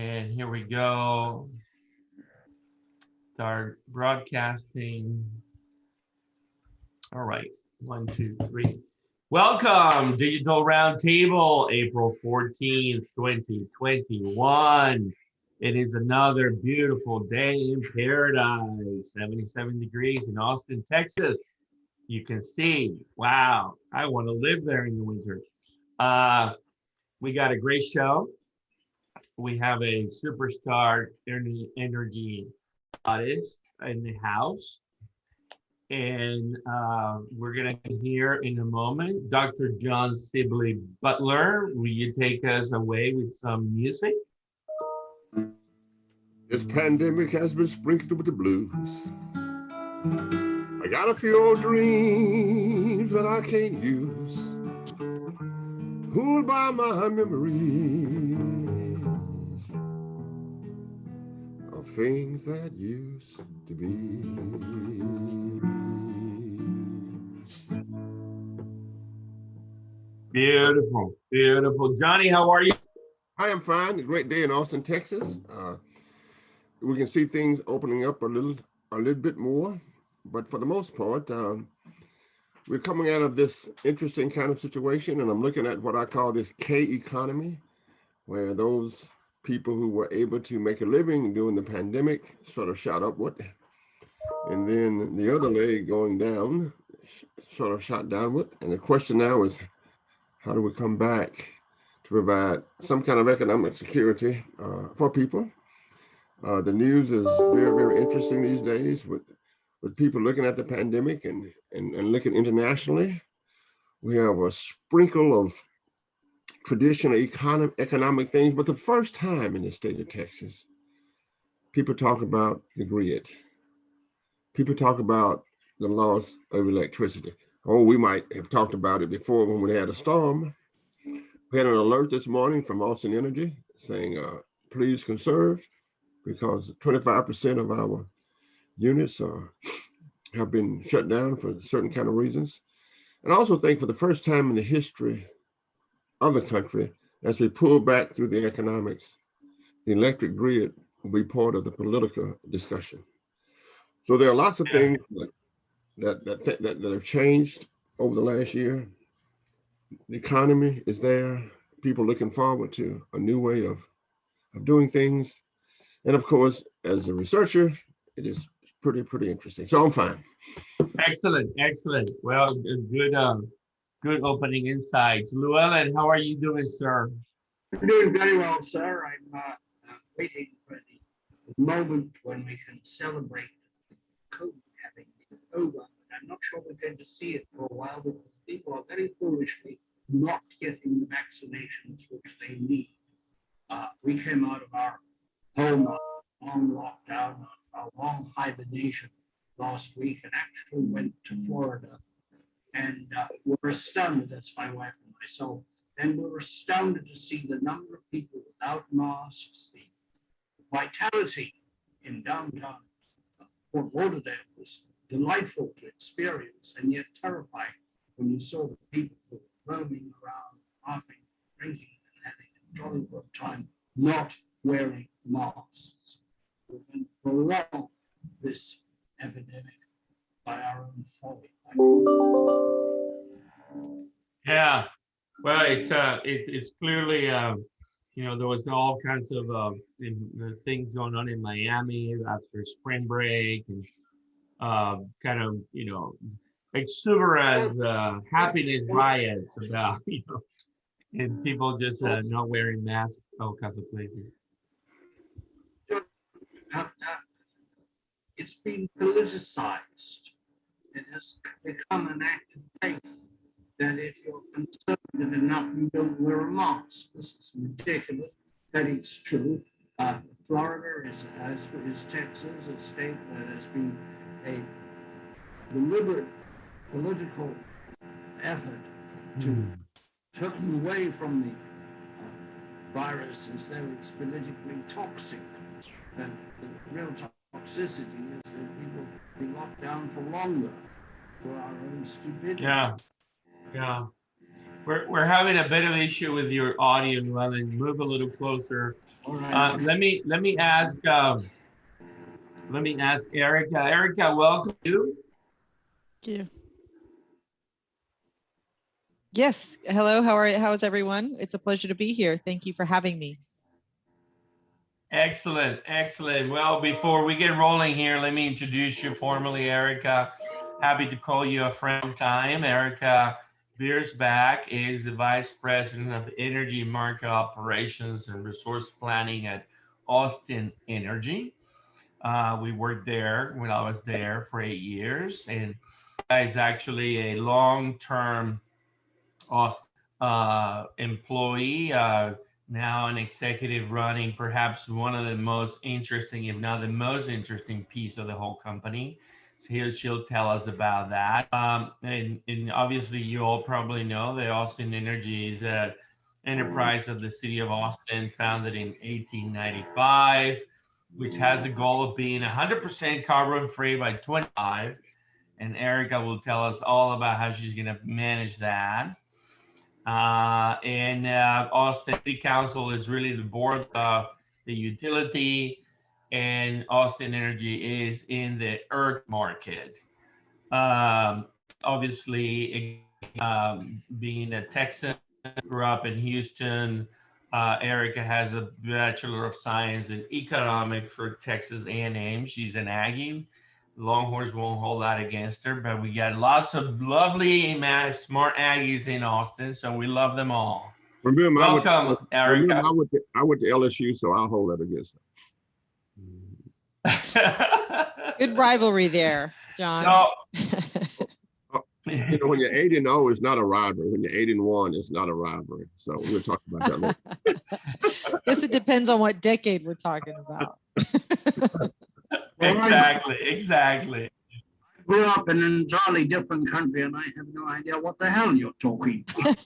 And here we go. Start broadcasting. All right, 1, 2, 3. Welcome, Digital-Roundtable, April 14th, 2021. It is another beautiful day in paradise, 77 degrees in Austin, Texas. You can see, wow, I want to live there in the winter. We got a great show. We have a superstar energy artist in the house. And we're going to hear in a moment Dr. John Sibley Butler. Will you take us away with some music? This pandemic has been sprinkled with the blues. I got a few old dreams that I can't use. Fooled by my memories of things that used to be. Beautiful, beautiful. Johnny, how are you? I am fine. A great day in Austin, Texas. We can see things opening up a little bit more, but for the most part, we're coming out of this interesting kind of situation, and I'm looking at what I call this K economy, where those people who were able to make a living during the pandemic sort of shot upward, and then the other leg going down sort of shot downward. And the question now is, how do we come back to provide some kind of economic security for people? The news is very, very interesting these days with people looking at the pandemic and looking internationally. We have a sprinkle of traditional economic things, but the first time in the state of Texas, people talk about the grid. People talk about the loss of electricity. Oh, we might have talked about it before when we had a storm. We had an alert this morning from Austin Energy saying, please conserve, because 25% of our units have been shut down for certain kind of reasons. And I also think for the first time in the history of the country, as we pull back through the economics, the electric grid will be part of the political discussion. So there are lots of things that have changed over the last year. The economy is there. People looking forward to a new way of doing things. And of course, as a researcher, it is pretty interesting. So I'm fine. Excellent, excellent. Well, good opening insights. Llewelyn, how are you doing, sir? I'm doing very well, sir. I'm waiting for the moment when we can celebrate COVID having been over. But I'm not sure we're going to see it for a while because people are very foolishly not getting the vaccinations which they need. We came out of our home long lockdown, our long hibernation last week, and actually went to Florida, and were astounded, that's my wife and myself, and we were astounded to see the number of people without masks. The vitality in downtown Fort Lauderdale was delightful to experience, and yet terrifying when you saw the people who were roaming around, laughing, drinking, and having a jolly good time, not wearing masks. We're going to prolong this epidemic by our own folly. Yeah, well, it's clearly there was all kinds of things going on in Miami after spring break and kind of exuberant happiness riots about and people just not wearing masks all kinds of places. It's been politicized. It has become an act of faith that if you're conservative enough, you don't wear a mask. This is ridiculous, but it's true. Florida is Texas, a state that has been a deliberate political effort to turn away from the virus as though it's politically toxic. And the real toxicity is that people be locked down for longer for our own stupidity. Yeah. We're having a bit of issue with your audio, Llewelyn. Move a little closer. All right. Let me ask Erika. Erika, welcome you. Thank you. Yes. Hello. How is everyone? It's a pleasure to be here. Thank you for having me. Excellent, excellent. Well, before we get rolling here, let me introduce you formally, Erika. Happy to call you a friend of time. Erika Bierschbach is the Vice President of Energy Market Operations and Resource Planning at Austin Energy. We worked there when I was there for 8 years, and is actually a long-term employee, now an executive running perhaps one of the most interesting, if not the most interesting piece of the whole company. So she'll tell us about that. And obviously you all probably know that Austin Energy is an enterprise of the city of Austin, founded in 1895, which has a goal of being 100% carbon free by 2025. And Erika will tell us all about how she's going to manage that. Austin City Council is really the board of the utility, and Austin Energy is in the ERC market. Obviously, being a Texan, grew up in Houston. Erika has a Bachelor of Science in Economics for Texas A&M. She's an Aggie. Longhorns won't hold that against her, but we got lots of lovely, smart Aggies in Austin, so we love them all. Remember, Welcome, Erika. I went to LSU, so I'll hold that against them. Good rivalry there, John. So, you know, when you're 8-0, it's not a rivalry. When you're 8-1, it's not a rivalry. So we'll talk about that later. Guess it depends on what decade we're talking about. Exactly. I grew up in an entirely different country and I have no idea what the hell you're talking about.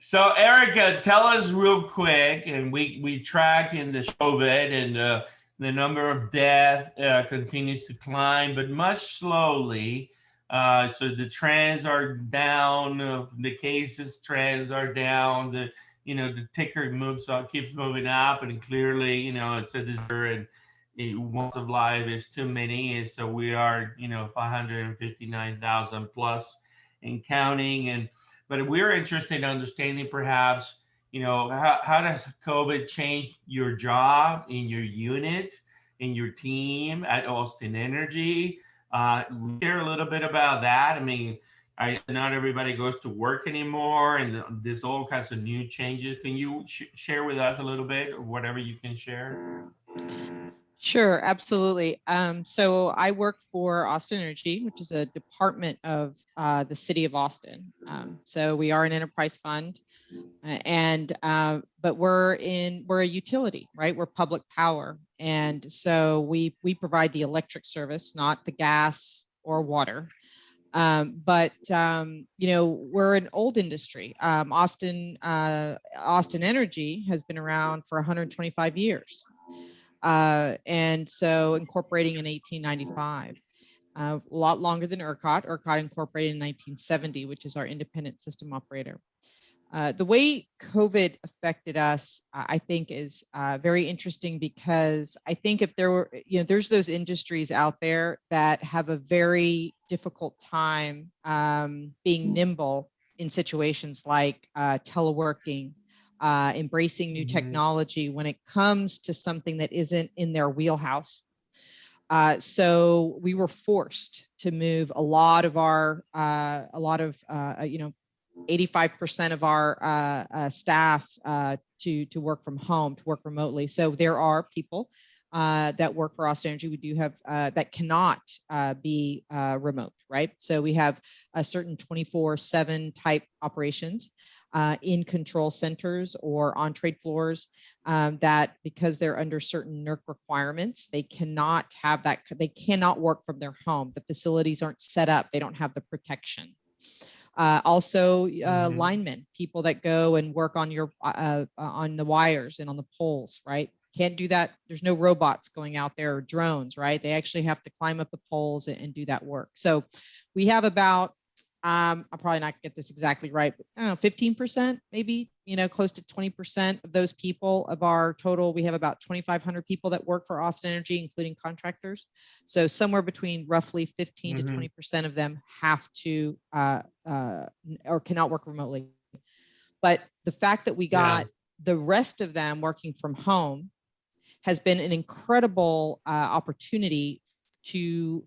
So Erika, tell us real quick, and we track in the COVID, and the number of deaths continues to climb, but much slowly. So the trends are down, the cases trends are down, the ticker keeps moving up, and clearly, it's a disaster, and loss of life is too many, and so we are, 559,000 plus and counting. But we're interested in understanding perhaps, how does COVID change your job in your unit, in your team at Austin Energy? Share a little bit about that. I mean, not everybody goes to work anymore, and there's all kinds of new changes. Can you share with us a little bit, or whatever you can share? Sure, absolutely. So I work for Austin Energy, which is a department of the city of Austin. So we are an enterprise fund, but we're a utility, right? We're public power, and so we provide the electric service, not the gas or water. But we're an old industry. Austin Energy has been around for 125 years. And so incorporating in 1895, a lot longer than ERCOT. ERCOT incorporated in 1970, which is our independent system operator. The way COVID affected us, I think, is very interesting, because I think if there were, there's those industries out there that have a very difficult time being nimble in situations like teleworking, embracing new technology when it comes to something that isn't in their wheelhouse. So we were forced to move a lot of our, 85% of our staff to work from home, to work remotely. So there are people that work for Austin Energy. We do have that cannot be remote, right? So we have a certain 24/7 type operations in control centers or on trade floors that, because they're under certain NERC requirements, they cannot have that. They cannot work from their home. The facilities aren't set up. They don't have the protection. Also, linemen, people that go and work on your on the wires and on the poles, right? can't do that. There's no robots going out there or drones, right? They actually have to climb up the poles and do that work. So we have about, I'll probably not get this exactly right, but I don't know, 15%, maybe, close to 20% of those people of our total. We have about 2,500 people that work for Austin Energy, including contractors. So somewhere between roughly 15 to 20% of them have to or cannot work remotely. But the fact that we got the rest of them working from home has been an incredible opportunity to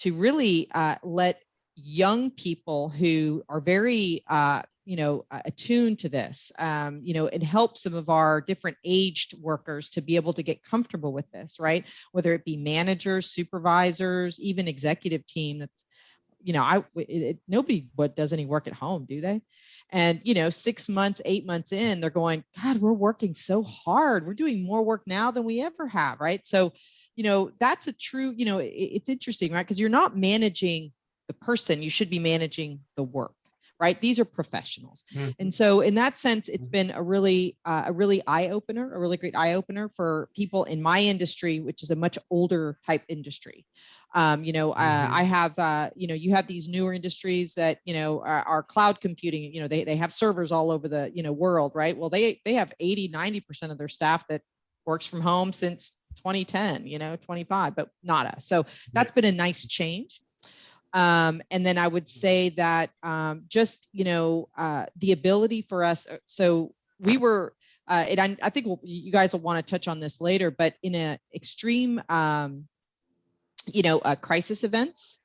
really let young people who are very attuned to this, and help some of our different aged workers to be able to get comfortable with this, right? Whether it be managers, supervisors, even executive team. That's, nobody does any work at home, do they? And 6 months, 8 months in, they're going, God, we're working so hard. We're doing more work now than we ever have, right? So, that's a true, it's interesting, right? Because you're not managing the person, you should be managing the work, right? These are professionals. And so in that sense, it's been a really eye-opener, a really great eye-opener for people in my industry, which is a much older type industry. I have, you have these newer industries that, are cloud computing, they have servers all over the, world, right? Well, they have 80, 90% of their staff that works from home since 2010, 25, but not us. So that's been a nice change. And then I would say that just, the ability for us, so we were, and I think you guys will want to touch on this later, but in an extreme, crisis events,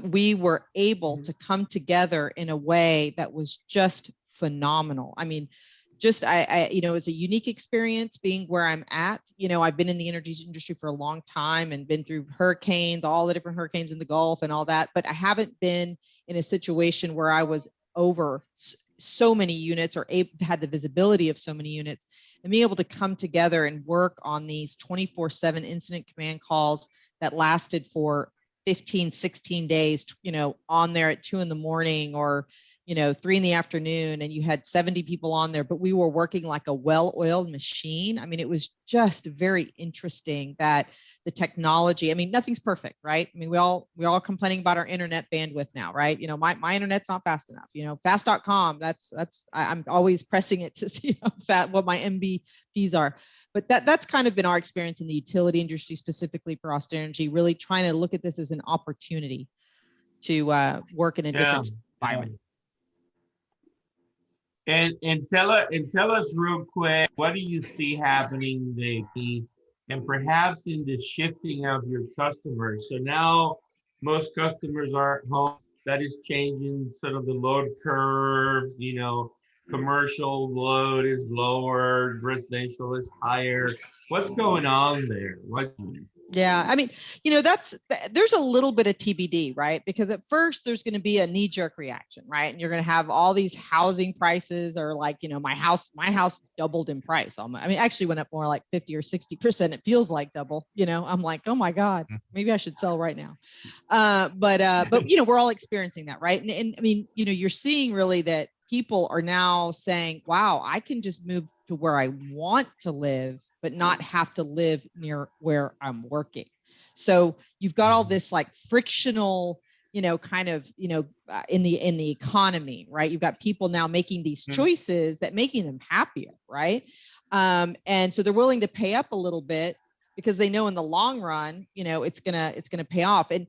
we were able to come together in a way that was just phenomenal. I mean, just it's a unique experience being where I'm at. I've been in the energy industry for a long time and been through hurricanes, all the different hurricanes in the Gulf and all that, but I haven't been in a situation where I was over so many units or had the visibility of so many units, and being able to come together and work on these 24/7 incident command calls that lasted for 15, 16 days, on there at 2 a.m. or 3 p.m, and you had 70 people on there, but we were working like a well-oiled machine. I mean, it was just very interesting that the technology, I mean, nothing's perfect, right? I mean, we're all complaining about our internet bandwidth now, right? My internet's not fast enough, fast.com, I'm always pressing it to see what my MBPs are. But that's kind of been our experience in the utility industry, specifically for Austin Energy, really trying to look at this as an opportunity to work in a different environment. And tell us real quick, what do you see happening and perhaps in the shifting of your customers? So now most customers are at home. That is changing sort of the load curves. Commercial load is lower, residential is higher. What's going on there? Yeah, I mean, there's a little bit of TBD, right? Because at first there's going to be a knee-jerk reaction, right? And you're going to have all these housing prices are like, my house doubled in price. I mean, actually went up more like 50 or 60%. It feels like double, I'm like, oh my God, maybe I should sell right now. But we're all experiencing that, right? And I mean, you're seeing really that people are now saying, wow, I can just move to where I want to live, but not have to live near where I'm working. So you've got all this like frictional, kind of, in the economy, right? You've got people now making these choices that making them happier, right? And so they're willing to pay up a little bit because they know in the long run, it's gonna pay off. And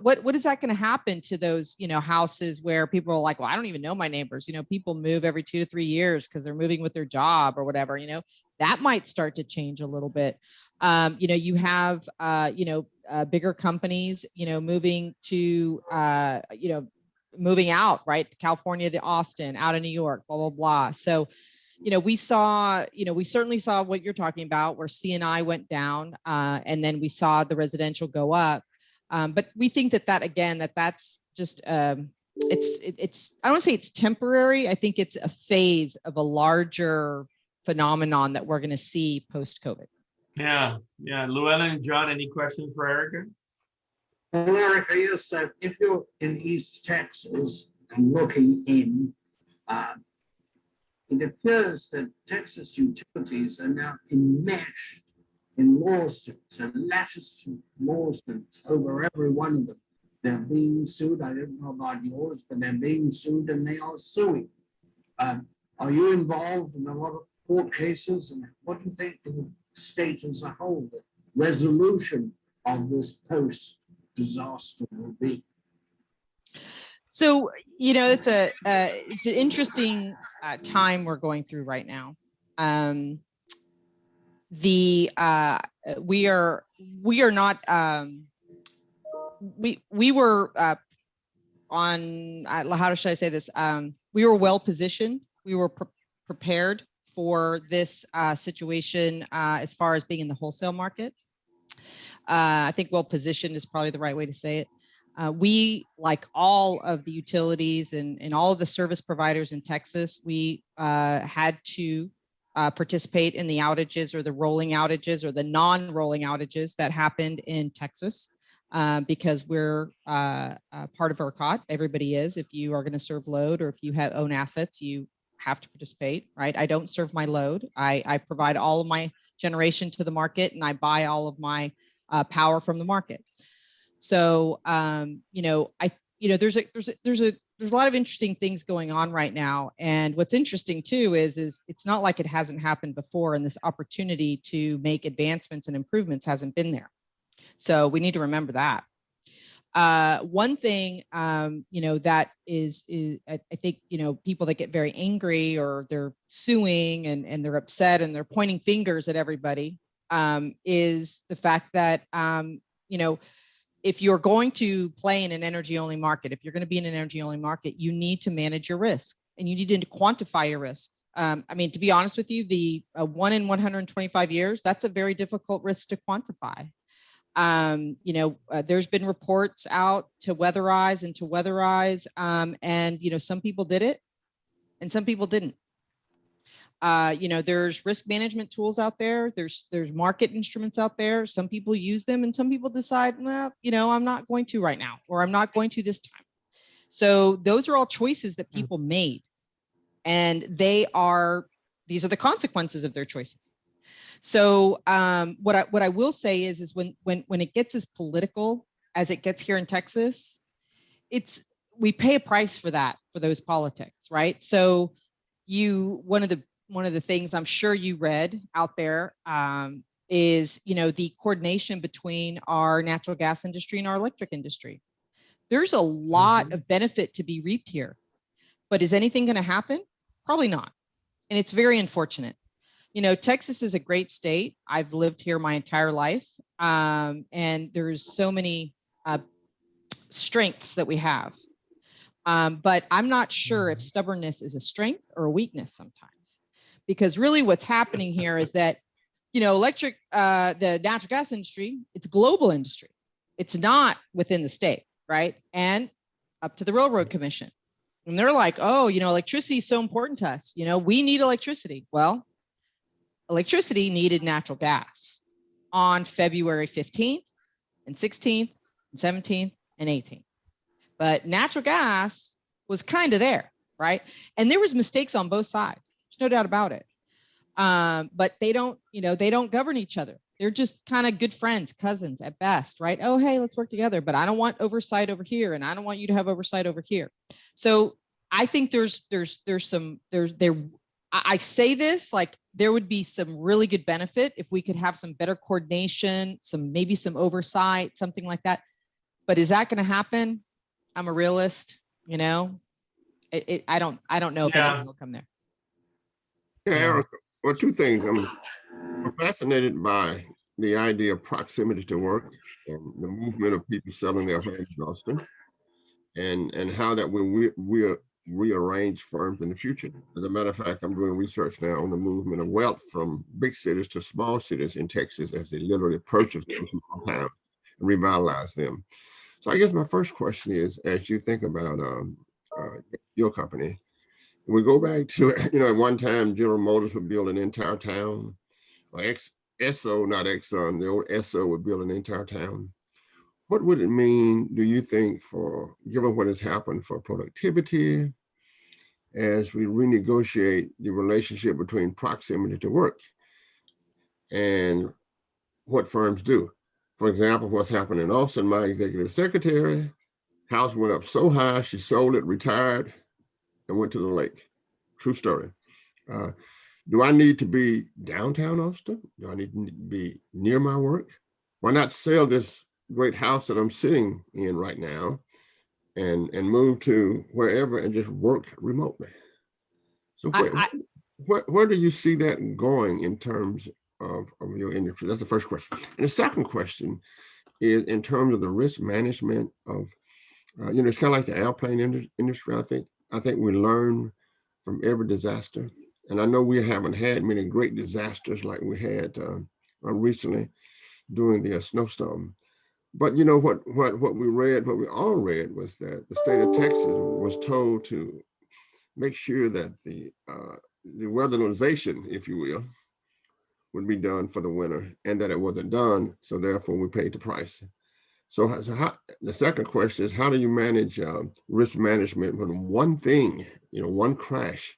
what is that going to happen to those, houses where people are like, well, I don't even know my neighbors. People move every 2 to 3 years because they're moving with their job or whatever. That might start to change a little bit. You have, bigger companies, moving to, moving out, right? California to Austin, out of New York, blah, blah, blah. So, we certainly saw what you're talking about where C&I went down, and then we saw the residential go up. But we think that's just, it's, I don't want to say it's temporary. I think it's a phase of a larger phenomenon that we're going to see post-COVID. Yeah. Llewelyn and John, any questions for Erika? Well, Erika, yes, if you're in East Texas and looking in, it appears that Texas utilities are now enmeshed in lawsuits and lawsuits over every one of them. They're being sued. I don't know about yours, but they're being sued and they are suing. Are you involved in a lot of court cases? And what do you think of the state as a whole, the resolution of this post-disaster will be? So, you know, it's an interesting time we're going through right now. We are not we were on how should I say this? We were well positioned. We were prepared for this situation as far as being in the wholesale market. I think well positioned is probably the right way to say it. We, like all of the utilities and all of the service providers in Texas, we had to participate in the outages or the rolling outages or the non-rolling outages that happened in Texas because we're part of ERCOT. Everybody is. If you are going to serve load or if you own assets, you have to participate, right? I don't serve my load. I provide all of my generation to the market and I buy all of my power from the market. So, there's a lot of interesting things going on right now. And what's interesting too is it's not like it hasn't happened before, and this opportunity to make advancements and improvements hasn't been there. So we need to remember that. One thing, that is I think, people that get very angry or they're suing and they're upset and they're pointing fingers at everybody is the fact that, if you're going to play in an energy only market, if you're going to be in an energy only market, you need to manage your risk and you need to quantify your risk. To be honest with you, the 1 in 125 years, that's a very difficult risk to quantify. There's been reports out to weatherize and to weatherize, and some people did it and some people didn't. There's risk management tools out there. There's market instruments out there. Some people use them and some people decide, well, I'm not going to right now, or I'm not going to this time. So those are all choices that people made, and these are the consequences of their choices. So what I will say is when it gets as political as it gets here in Texas, we pay a price for that, for those politics, right? So one of the things I'm sure you read out there is, the coordination between our natural gas industry and our electric industry. There's a lot of benefit to be reaped here, but is anything going to happen? Probably not. And it's very unfortunate. Texas is a great state. I've lived here my entire life. And there's so many strengths that we have. But I'm not sure if stubbornness is a strength or a weakness sometimes. Because really what's happening here is that, the natural gas industry, it's a global industry. It's not within the state, right? And up to the Railroad Commission. And they're like, oh, electricity is so important to us. We need electricity. Well, electricity needed natural gas on February 15th and 16th and 17th and 18th. But natural gas was kind of there, right? And there was mistakes on both sides. There's no doubt about it. But they don't govern each other. They're just kind of good friends, cousins at best, right? Oh, hey, let's work together. But I don't want oversight over here, and I don't want you to have oversight over here. So I think I say this like there would be some really good benefit if we could have some better coordination, maybe some oversight, something like that. But is that going to happen? I'm a realist, I don't know if anything will come there. Yeah, Erika, well, two things. I'm fascinated by the idea of proximity to work and the movement of people selling their homes in Austin, and how that will rearrange firms in the future. As a matter of fact, I'm doing research now on the movement of wealth from big cities to small cities in Texas as they literally purchase those small towns and revitalize them. So I guess my first question is, as you think about your company, we go back to, at one time, General Motors would build an entire town, or Esso, not Exxon, the old Esso would build an entire town. What would it mean, do you think, given what has happened, for productivity as we renegotiate the relationship between proximity to work? And what firms do. For example, what's happened in Austin, my executive secretary, house went up so high, she sold it, retired, and went to the lake. True story. Do I need to be downtown Austin? Do I need to be near my work? Why not sell this great house that I'm sitting in right now and move to wherever and just work remotely? So where do you see that going in terms of your industry? That's the first question. And the second question is in terms of the risk management of, it's kind of like the airplane industry, I think we learn from every disaster. And I know we haven't had many great disasters like we had recently during the snowstorm. But you know what we all read was that the state of Texas was told to make sure that the weatherization, if you will, would be done for the winter, and that it wasn't done, so therefore we paid the price. So how, the second question is, how do you manage risk management when one thing, one crash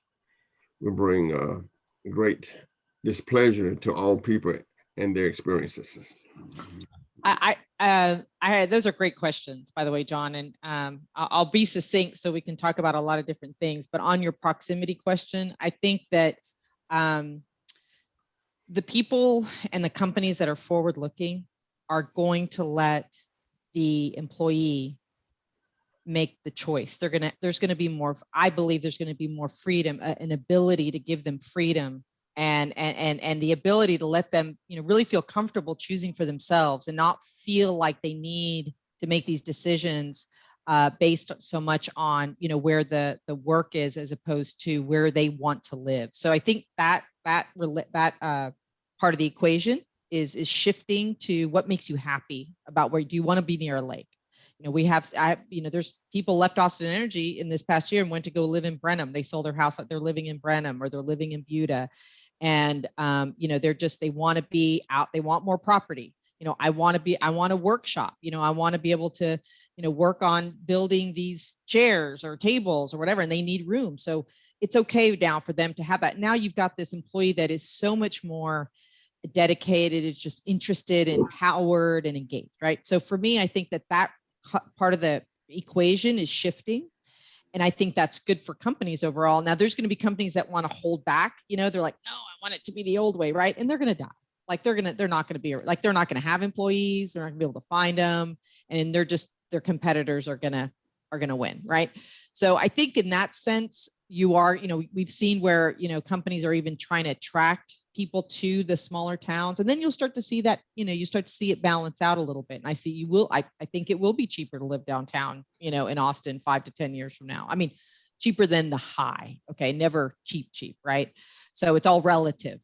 will bring great displeasure to all people and their experiences? Those are great questions, by the way, John, and I'll be succinct so we can talk about a lot of different things. But on your proximity question, I think that the people and the companies that are forward-looking are going to let the employee make the choice. There's going to be more. I believe there's going to be more freedom, an ability to give them freedom. And the ability to let them, really feel comfortable choosing for themselves and not feel like they need to make these decisions based so much on, where the work is as opposed to where they want to live. So I think that part of the equation is shifting to what makes you happy about where do you want to be near a lake. There's people left Austin Energy in this past year and went to go live in Brenham. They sold their house, they're living in Brenham or they're living in Buda. And, they want to be out, they want more property. I want a workshop, I want to be able to, work on building these chairs or tables or whatever, and they need room. So it's okay now for them to have that. Now you've got this employee that is so much more dedicated, is just interested, empowered, and engaged, right? So for me, I think that part of the equation is shifting. And I think that's good for companies overall. Now, there's going to be companies that want to hold back. They're like, no, I want it to be the old way, right? And they're going to die. Like they're not going to have employees. They're not going to be able to find them, and their competitors are going to win, right? So I think in that sense, we've seen where companies are even trying to attract people to the smaller towns, and then you'll start to see that you start to see it balance out a little bit. And I think it will be cheaper to live downtown in Austin 5 to 10 years from now. I mean, cheaper than the high, okay, never cheap, right? So it's all relative.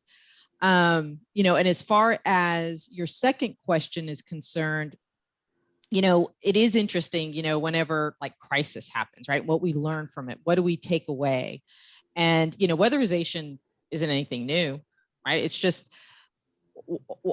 And as far as your second question is concerned, it is interesting, whenever like crisis happens, right? What we learn from it, what do we take away? And weatherization isn't anything new, right? It's just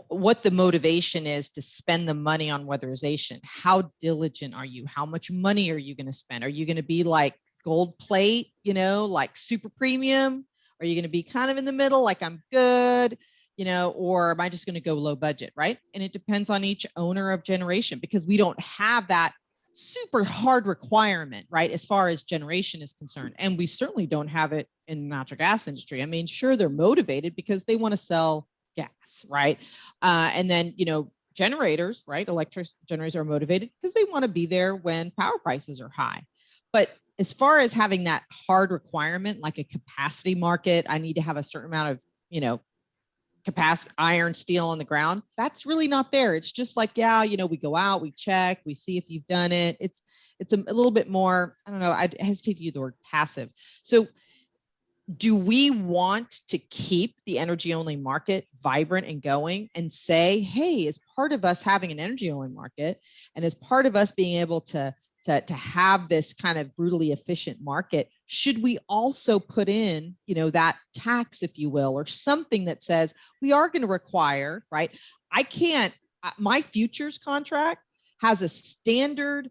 what the motivation is to spend the money on weatherization. How diligent are you? How much money are you going to spend? Are you going to be like gold plate, like super premium? Are you going to be kind of in the middle, like I'm good, or am I just going to go low budget, right? And it depends on each owner of generation, because we don't have that super hard requirement, right, as far as generation is concerned. And we certainly don't have it in the natural gas industry. I mean, sure, they're motivated because they want to sell gas, right? And then, generators, right, electric generators are motivated because they want to be there when power prices are high. But as far as having that hard requirement, like a capacity market, I need to have a certain amount of, capacity, iron, steel on the ground. That's really not there. It's just like, we go out, we check, we see if you've done it. It's a little bit more, I don't know, I hesitate to use the word passive. So do we want to keep the energy only market vibrant and going and say, hey, as part of us having an energy only market and as part of us being able to have this kind of brutally efficient market, should we also put in, that tax, if you will, or something that says we are going to require, right? My futures contract has a standard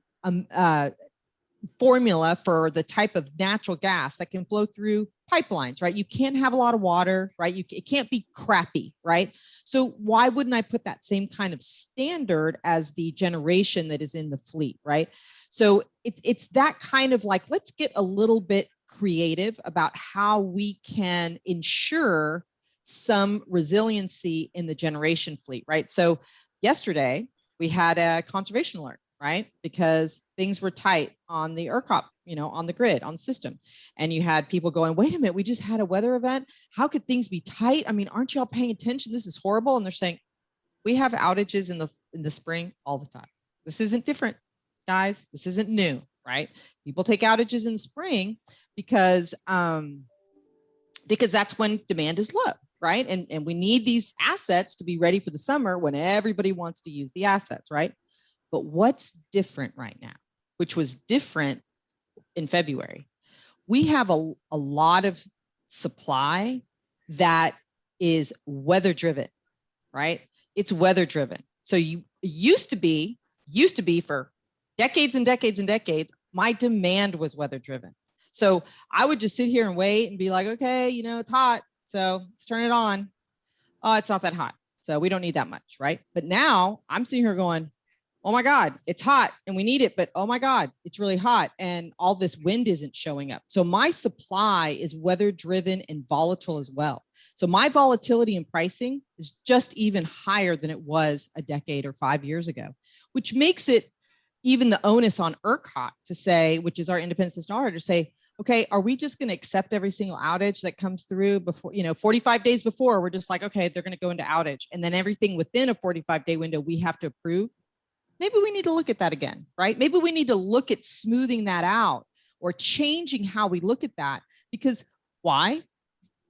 formula for the type of natural gas that can flow through pipelines, right? You can't have a lot of water, right? It can't be crappy, right? So why wouldn't I put that same kind of standard as the generation that is in the fleet, right? So it's that kind of like, let's get a little bit creative about how we can ensure some resiliency in the generation fleet, right? So yesterday we had a conservation alert, right? Because things were tight on the ERCOT, on the grid, on the system. And you had people going, wait a minute, we just had a weather event. How could things be tight? I mean, aren't y'all paying attention? This is horrible. And they're saying, we have outages in the spring all the time. This isn't different, guys. This isn't new, right? People take outages in the spring because that's when demand is low, right? And we need these assets to be ready for the summer when everybody wants to use the assets, right? But what's different right now, which was different in February, we have a lot of supply that is weather driven, right? It's weather driven. So you used to be for decades and decades and decades, my demand was weather driven. So I would just sit here and wait and be like, okay, it's hot, so let's turn it on. Oh, it's not that hot, so we don't need that much, right? But now I'm sitting here going, oh my God, it's hot and we need it, but oh my God, it's really hot and all this wind isn't showing up. So my supply is weather driven and volatile as well. So my volatility in pricing is just even higher than it was a decade or 5 years ago, which makes it even the onus on ERCOT to say, which is our independent system auditor, to say, okay, are we just going to accept every single outage that comes through before, 45 days before, we're just like, okay, they're going to go into outage. And then everything within a 45-day window, we have to approve. Maybe we need to look at that again, right? Maybe we need to look at smoothing that out or changing how we look at that, because why?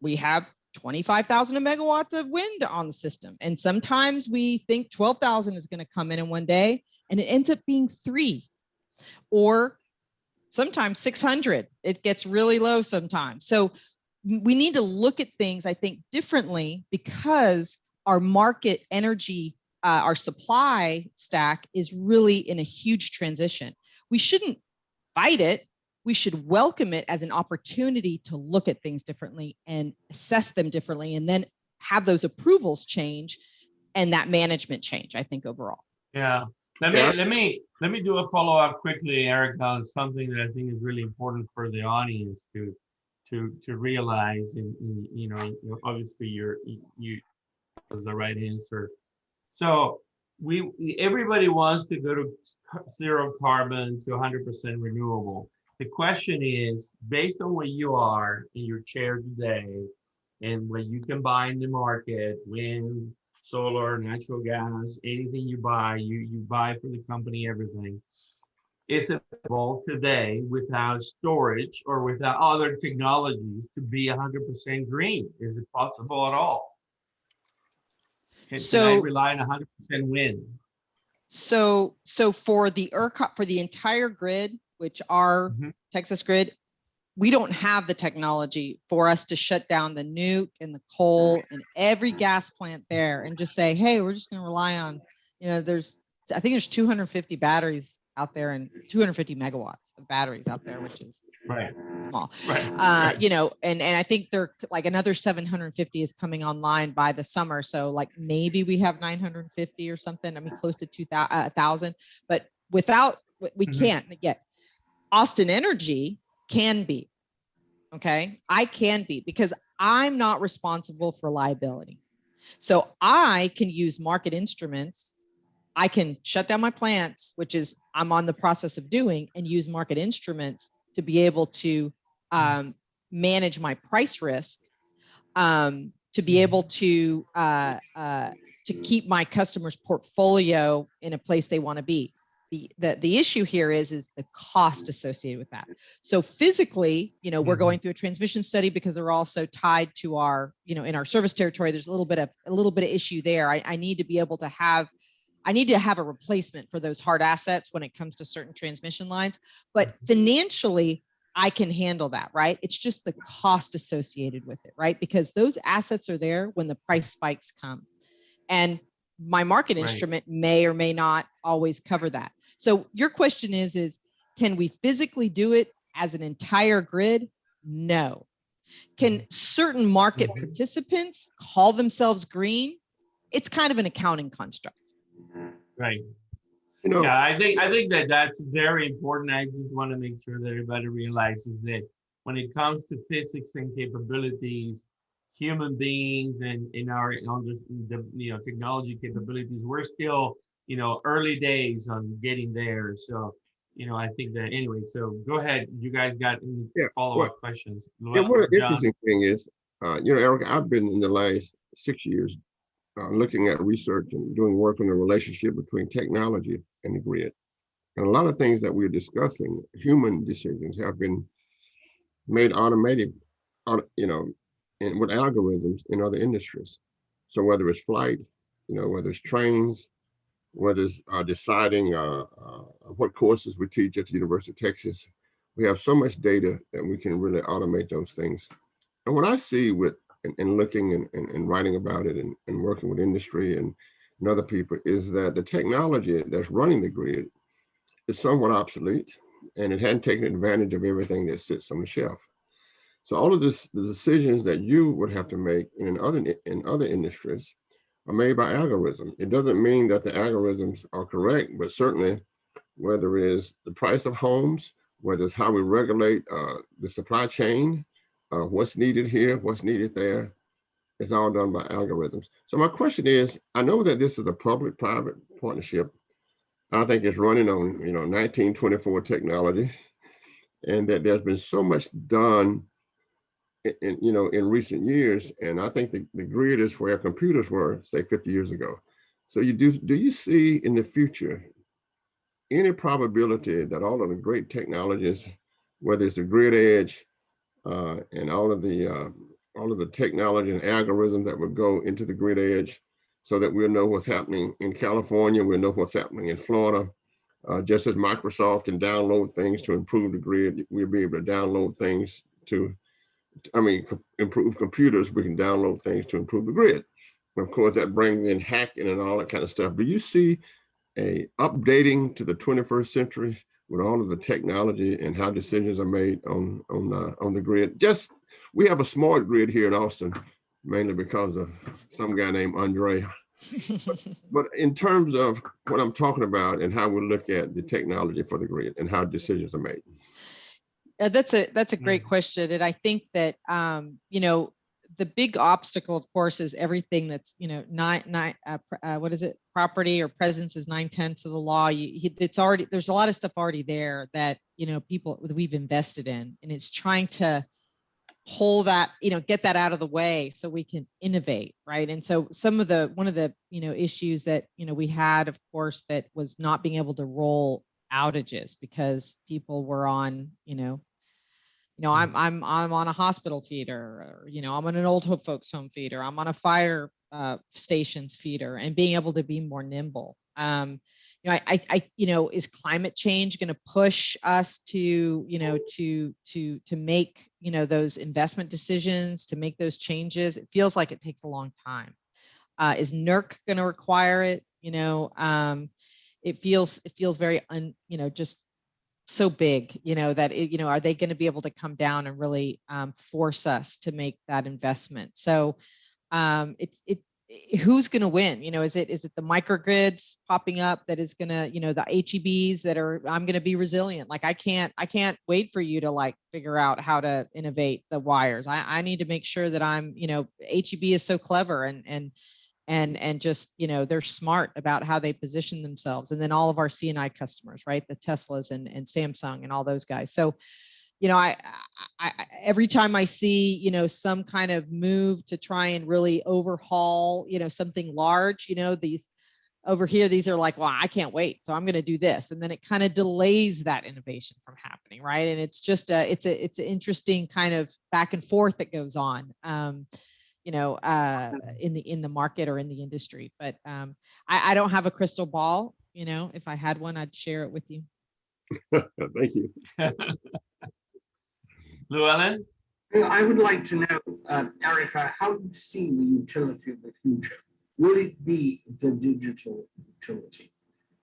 We have 25,000 megawatts of wind on the system. And sometimes we think 12,000 is going to come in one day and it ends up being 3, or sometimes 600. It gets really low sometimes. So we need to look at things, I think, differently, because our market energy, our supply stack is really in a huge transition. We shouldn't fight it. We should welcome it as an opportunity to look at things differently and assess them differently, and then have those approvals change and that management change, I think, overall. Yeah. Let me do a follow-up quickly, Erika, on something that I think is really important for the audience to realize. And obviously you was the right answer. So everybody wants to go to zero carbon to 100% renewable. The question is, based on where you are in your chair today and what you can buy in the market, wind, solar, natural gas, anything you buy, you buy for the company, everything. Is it possible today without storage or without other technologies to be 100% green? Is it possible at all? Can I rely on 100% wind? So for the ERCOT, for the entire grid, which our Texas grid, we don't have the technology for us to shut down the nuke and the coal and every gas plant there and just say, hey, we're just going to rely on, I think there's 250 batteries out there and 250 megawatts of batteries out there, which is small. And I think they're like another 750 is coming online by the summer. So like maybe we have 950 or something. I mean, close to 1,000, but without, we can't yet. Austin Energy can be, okay? I can be, because I'm not responsible for liability. So I can use market instruments. I can shut down my plants, which is I'm on the process of doing, and use market instruments to be able to manage my price risk, to be able to keep my customers' portfolio in a place they want to be. The issue here is the cost associated with that. So physically, we're going through a transmission study because they're also tied to our, in our service territory. There's a little bit of issue there. I need to be able to have a replacement for those hard assets when it comes to certain transmission lines. But financially, I can handle that, right? It's just the cost associated with it, right? Because those assets are there when the price spikes come. And my market instrument may or may not always cover that. So your question is Can we physically do it as an entire grid? No. Can certain market participants call themselves green? It's kind of an accounting construct. Right. You know, Yeah, I think that that's very important. I just want to make sure that everybody realizes that when it comes to physics and capabilities, human beings and in our on the technology capabilities, we're still early days on getting there. So I think that anyway. So go ahead. You guys got any yeah. follow-up questions? Yeah, Well, one of the John. interesting thing is, Erica, I've been in the last 6 years looking at research and doing work on the relationship between technology and the grid. And a lot of things that we're discussing, human decisions, have been made automatic, and with algorithms in other industries. So whether it's flight, whether it's trains, whether it's deciding what courses we teach at the University of Texas, we have so much data that we can really automate those things. And what I see with and looking and writing about it and working with industry and other people is that the technology that's running the grid is somewhat obsolete, and it hadn't taken advantage of everything that sits on the shelf. So all of this, the decisions that you would have to make in other industries are made by algorithm. It doesn't mean that the algorithms are correct, but certainly whether it is the price of homes, whether it's how we regulate the supply chain, what's needed here, what's needed there, it's all done by algorithms. So my question is, I know that this is a public-private partnership. I think it's running on 1924 technology, and that there's been so much done in recent years. And I think the grid is where computers were, say, 50 years ago. So do you see in the future any probability that all of the great technologies, whether it's the grid edge and all of the technology and algorithms that would go into the grid edge, so that we'll know what's happening in California, we'll know what's happening in Florida. Just as Microsoft can download things to improve the grid, we'll be able to download things improve computers, we can download things to improve the grid. And of course, that brings in hacking and all that kind of stuff. Do you see a updating to the 21st century with all of the technology and how decisions are made on the grid? We have a smart grid here in Austin, mainly because of some guy named Andre. But in terms of what I'm talking about and how we look at the technology for the grid and how decisions are made. That's a great question. And I think that, the big obstacle, of course, is everything that's, what is it? Property or presence is 9/10 of the law. It's already, there's a lot of stuff already there that, we've invested in, and it's trying to pull that, get that out of the way so we can innovate, right? And so one of the issues that, we had, of course, that was not being able to roll outages because people were on, I'm on a hospital feeder, or, I'm on an old folks home feeder, I'm on a fire stations feeder, and being able to be more nimble. Is climate change going to push us to make, those investment decisions, to make those changes? It feels like it takes a long time. Is NERC going to require it? It feels very just so big, that are they going to be able to come down and really force us to make that investment? So who's going to win? Is it the microgrids popping up that is going to, the HEBs that are, I'm going to be resilient. Like I can't wait for you to figure out how to innovate the wires. I need to make sure that I'm, HEB is so clever and just, they're smart about how they position themselves. And then all of our C&I customers, right? The Teslas and Samsung and all those guys. So, I every time I see, some kind of move to try and really overhaul, something large, these over here, these are like, well, I can't wait, so I'm going to do this. And then it kind of delays that innovation from happening. Right. And it's just it's an interesting kind of back and forth that goes on. In the market or in the industry, but I don't have a crystal ball. If I had one, I'd share it with you. Thank you. Llewelyn? I would like to know, Erika, how do you see the utility of the future? Will it be the digital utility?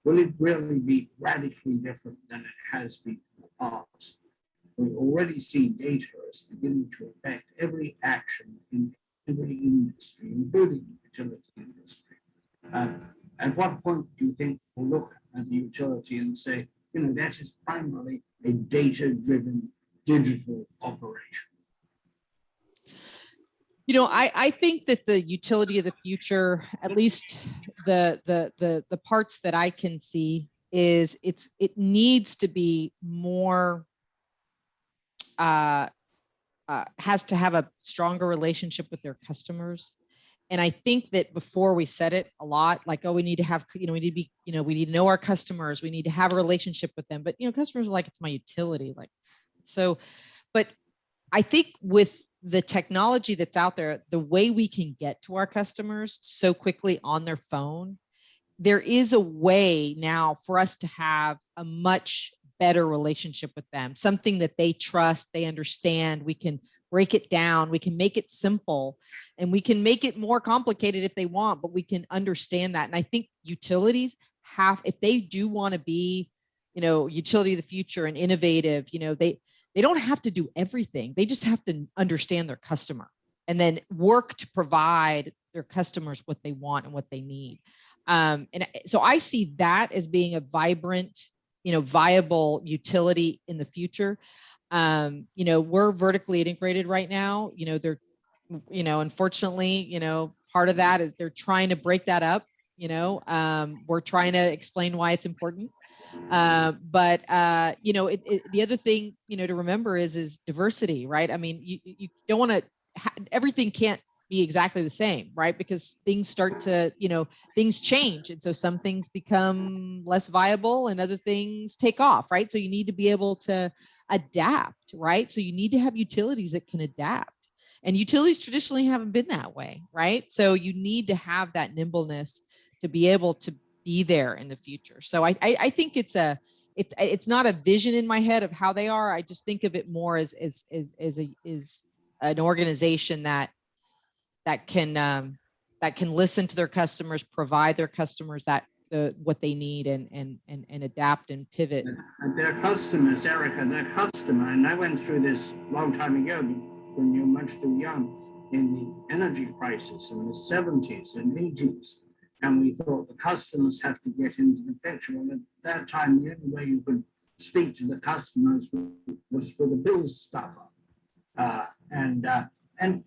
will it really be radically different than it has been in the past? We already see data is beginning to affect every action in every industry, including the utility industry. At what point do you think we'll look at the utility and say, that is primarily a data-driven digital operation? I think that the utility of the future, at least the parts that I can see, is it needs to be more has to have a stronger relationship with their customers. And I think that before we said it a lot, like, oh, we need to have, we need to be, we need to know our customers. We need to have a relationship with them. But, customers are like, it's my utility. Like, so, but I think with the technology that's out there, the way we can get to our customers so quickly on their phone, there is a way now for us to have a much better relationship with them, something that they trust, they understand. We can break it down, we can make it simple, and we can make it more complicated if they want, but we can understand that. And I think utilities if they do want to be, utility of the future and innovative, they don't have to do everything. They just have to understand their customer and then work to provide their customers what they want and what they need. And so I see that as being a vibrant, viable utility in the future. We're vertically integrated right now. They're, unfortunately, part of that is they're trying to break that up. We're trying to explain why it's important. But the other thing, to remember is diversity, right? I mean, you don't want to, everything can't be exactly the same, right? Because things start to, things change. And so some things become less viable and other things take off, right? So you need to be able to adapt, right? So you need to have utilities that can adapt. And utilities traditionally haven't been that way, right? So you need to have that nimbleness to be able to be there in the future. So I think it's not a vision in my head of how they are. I just think of it more as an organization that can listen to their customers, provide their customers what they need, and adapt and pivot. And their customers, Erika, their customer, and I went through this a long time ago when you were much too young, in the energy crisis in the 70s and 80s. And we thought the customers have to get into the picture. And at that time, the only way you could speak to the customers was with a bill stuffer. And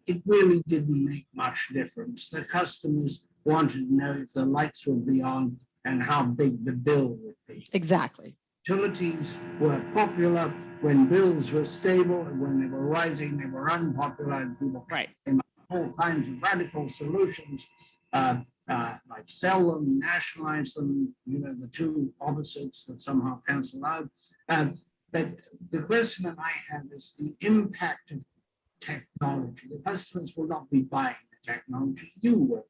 it really didn't make much difference. The customers wanted to know if the lights would be on and how big the bill would be. Exactly. Utilities were popular when bills were stable, and when they were rising, they were unpopular, and people came up with all kinds of radical solutions, like sell them, nationalize them, the two opposites that somehow cancel out. But the question that I have is the impact of technology. The customers will not be buying the technology, you will.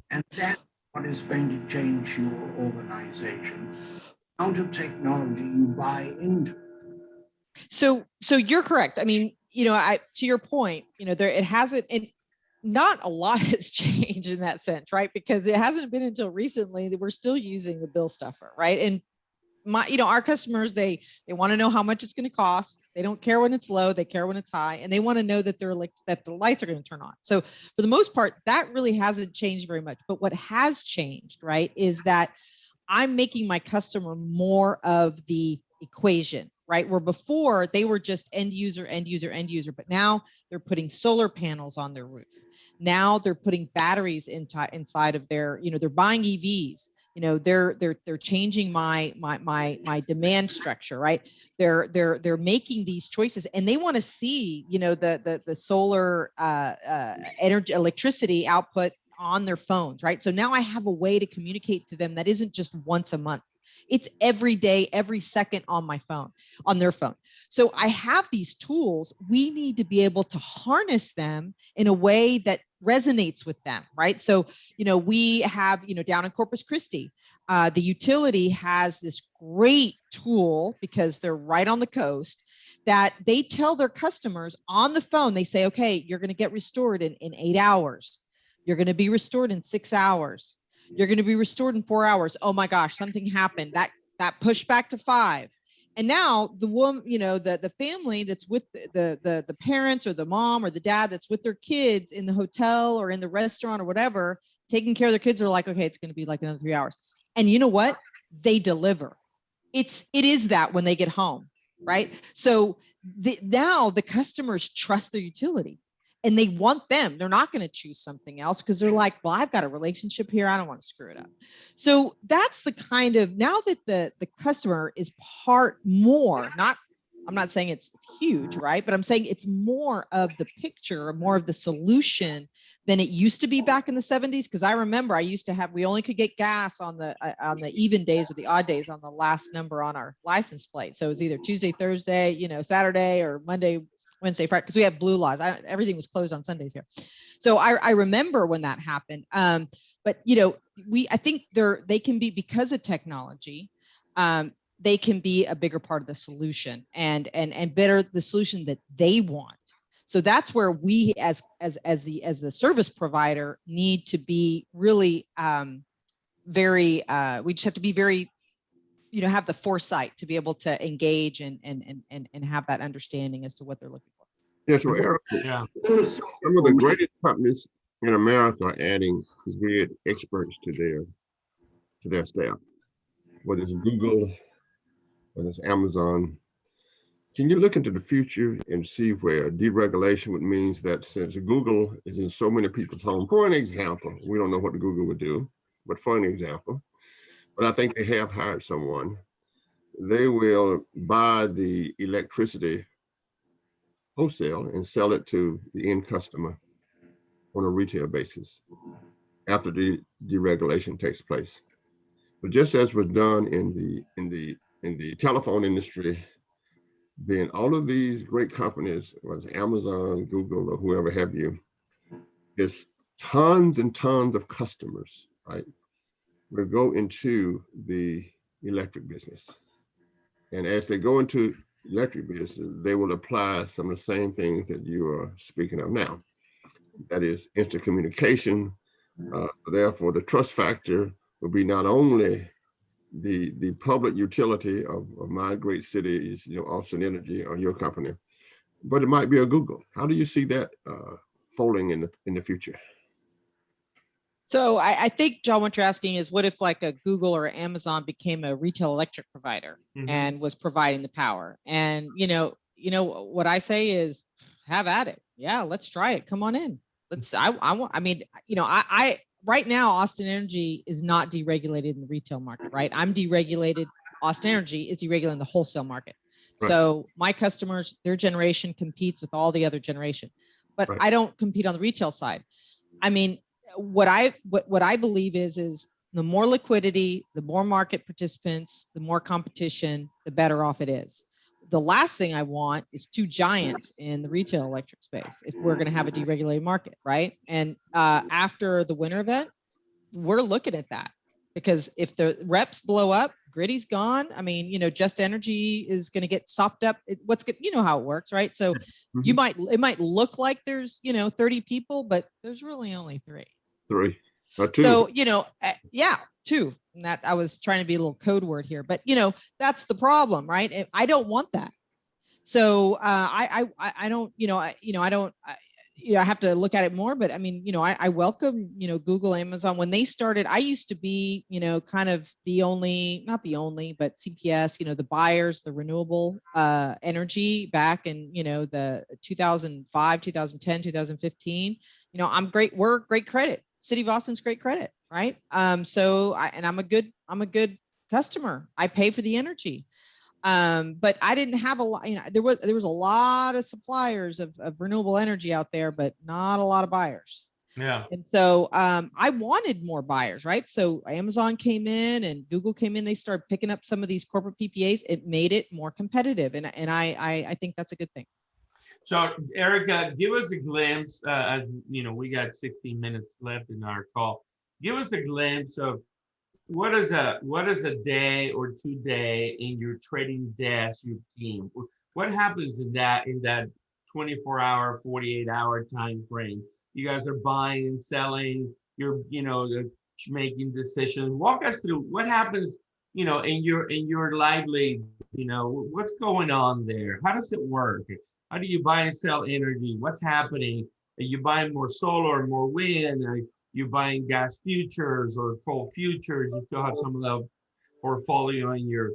And that's what is going to change your organization. Out of technology you buy into. So you're correct. I mean, to your point, it hasn't, and not a lot has changed in that sense, right? Because it hasn't been until recently that we're still using the bill stuffer, right? And our customers, they want to know how much it's going to cost. They don't care when it's low, they care when it's high, and they want to know that that the lights are going to turn on. So for the most part, that really hasn't changed very much. But what has changed, right, is that I'm making my customer more of the equation, right? Where before they were just end user, but now they're putting solar panels on their roof. Now they're putting batteries inside of their, they're buying EVs. They're changing my demand structure, right? They're making these choices, and they want to see, the solar energy, electricity output on their phones, right? So now I have a way to communicate to them that isn't just once a month. It's every day, every second on their phone. So I have these tools. We need to be able to harness them in a way that resonates with them, right? So, we have, down in Corpus Christi, the utility has this great tool because they're right on the coast that they tell their customers on the phone. They say, okay, you're going to get restored in 8 hours. You're going to be restored in 6 hours. You're going to be restored in 4 hours. Oh my gosh, something happened. That pushed back to 5. And now the woman, the family that's with the parents or the mom or the dad that's with their kids in the hotel or in the restaurant or whatever, taking care of their kids, are like, okay, it's going to be like another 3 hours. And you know what? They deliver. It is that when they get home, right? So now the customers trust their utility and they want them. They're not going to choose something else because they're like, well, I've got a relationship here. I don't want to screw it up. So that's the kind of, now that the customer is part more, I'm not saying it's huge, right? But I'm saying it's more of the picture, more of the solution than it used to be back in the 70s. Because I remember I used to have, we only could get gas on the even days or the odd days on the last number on our license plate. So it was either Tuesday, Thursday, Saturday, or Monday, Wednesday, Friday, because we had blue laws. Everything was closed on Sundays here. So I remember when that happened. But I think they can be, because of technology, they can be a bigger part of the solution and better the solution that they want. So that's where we as the service provider need to be really very we just have to be very have the foresight to be able to engage and have that understanding as to what they're looking for. Yes, well, Eric, Yeah. some of the greatest companies in America are adding grid experts to their staff, whether it's Google, whether it's Amazon. Can you look into the future and see where deregulation would means that since Google is in so many people's homes, for an example, we don't know what the Google would do, but for an example, but I think they have hired someone. They will buy the electricity wholesale and sell it to the end customer on a retail basis after the deregulation takes place. But just as was done in the telephone industry, then all of these great companies, whether it's Amazon, Google, or whoever have you, there's tons and tons of customers, right? Will go into the electric business. And as they go into electric business, they will apply some of the same things that you are speaking of now. That is instant communication. Therefore, the trust factor will be not only the public utility of my great city is, Austin Energy or your company, but it might be a Google. How do you see that folding in the future? So I think, John, what you're asking is, what if like a Google or Amazon became a retail electric provider and was providing the power? And what I say is, have at it. Yeah, let's try it. Come on in. Right now, Austin Energy is not deregulated in the retail market, right? I'm deregulated. Austin Energy is deregulating the wholesale market. Right. So my customers, their generation competes with all the other generation, but right. I don't compete on the retail side. I mean, what I believe is the more liquidity, the more market participants, the more competition, the better off it is. The last thing I want is two giants in the retail electric space if we're going to have a deregulated market, right? And after the winter event, we're looking at that, because if the reps blow up, Gritty's gone. I mean, Just Energy is going to get sopped up. How it works, right? So it might look like there's 30 people, but there's really only three. Or two. So, two. And that I was trying to be a little code word here, but that's the problem, right? I don't want that. So I don't, I have to look at it more, but I mean, I welcome, Google, Amazon. When they started, I used to be, kind of not the only, but CPS, the buyers, the renewable energy back in, the 2005, 2010, 2015, we're great credit. City of Austin's great credit, right? I'm a good customer. I pay for the energy. But I didn't have a lot, there was a lot of suppliers of renewable energy out there, but not a lot of buyers. Yeah. And so I wanted more buyers, right? So Amazon came in and Google came in, they started picking up some of these corporate PPAs. It made it more competitive. And I think that's a good thing. So Erika, give us a glimpse, as we got 16 minutes left in our call. Give us a glimpse of what is a day or 2 day in your trading desk routine? What happens in that 24-hour, 48-hour time frame? You guys are buying and selling. You're making decisions. Walk us through what happens, you know, in your lively, you know, what's going on there? How does it work? How do you buy and sell energy? What's happening? Are you buying more solar, more wind? Are you buying gas futures or coal futures? You still have some of the portfolio in your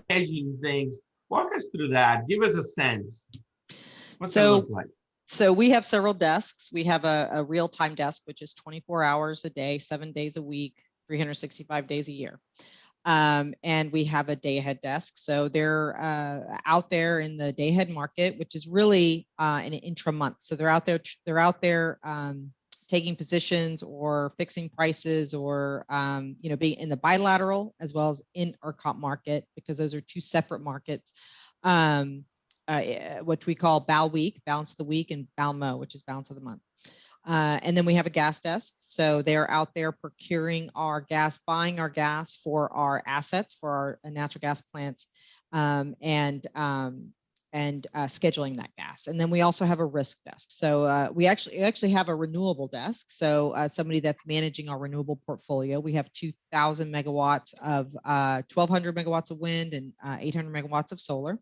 hedging things. Walk us through that. Give us a sense. What's that look like? So we have several desks. We have a real-time desk, which is 24 hours a day, 7 days a week, 365 days a year. And we have a day-ahead desk. So they're out there in the day-ahead market, which is really an intra-month. So they're out there taking positions or fixing prices or you know, being in the bilateral as well as in ERCOT market, because those are two separate markets. What we call BAL week, balance of the week, and BALMO, which is balance of the month. And then we have a gas desk. So they're out there procuring our gas, buying our gas for our assets, for our natural gas plants, and scheduling that gas. And then we also have a risk desk. So we actually have a renewable desk. So somebody that's managing our renewable portfolio. We have 2,000 megawatts of 1,200 megawatts of wind and 800 megawatts of solar.